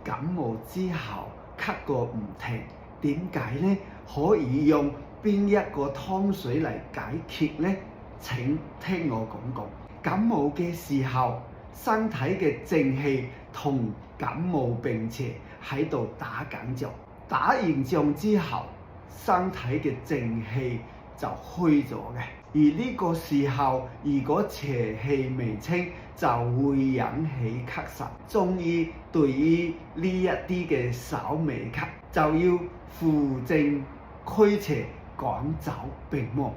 感冒之後咳個唔停，點解呢？可以用邊一個湯水嚟解決呢？請聽我講講。感冒嘅時候，身體嘅正氣同感冒病邪喺度打緊仗，打完仗之後，身體嘅正氣就虛咗嘅。而呢個時候，如果邪氣未清，就會引起咳嗽。中醫對於呢一啲嘅稍微咳，就要扶正驅邪，趕走病魔。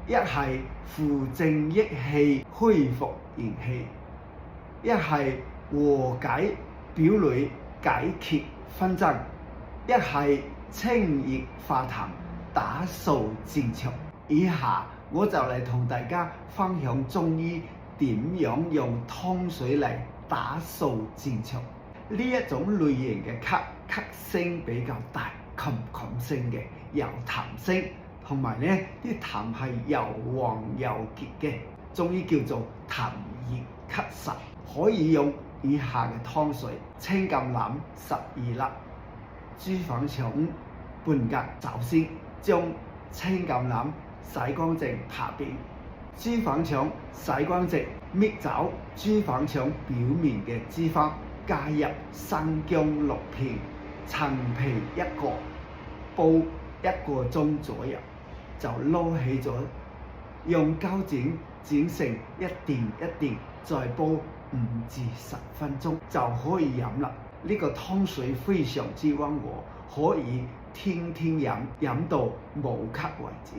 一係扶正益氣，恢復元氣；一係和解表裏，解決紛爭；一係清熱化痰，打掃戰場。以下我就嚟同大家分享中醫點樣用湯水嚟打掃戰場。呢一種類型嘅咳聲比較大，冚聲嘅，有痰聲。同埋呢啲痰係又黃又結嘅，中醫叫做痰熱咳嗽，可以用以下嘅湯水：青橄欖12粒，豬粉腸半格。首先將青橄欖洗乾淨拍扁，豬粉腸洗乾淨搣走豬粉腸表面嘅脂肪，加入生薑6片，陳皮1個，煲1個鐘左右。就撈起咗，用膠剪成一段一段，再煲5至10分鐘就可以飲啦。呢個湯水非常之溫和，可以天天飲，飲到冇咳為止。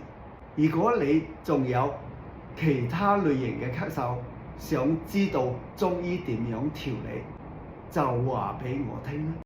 如果你仲有其他類型嘅咳嗽，想知道中醫點樣調理，就話俾我聽啦。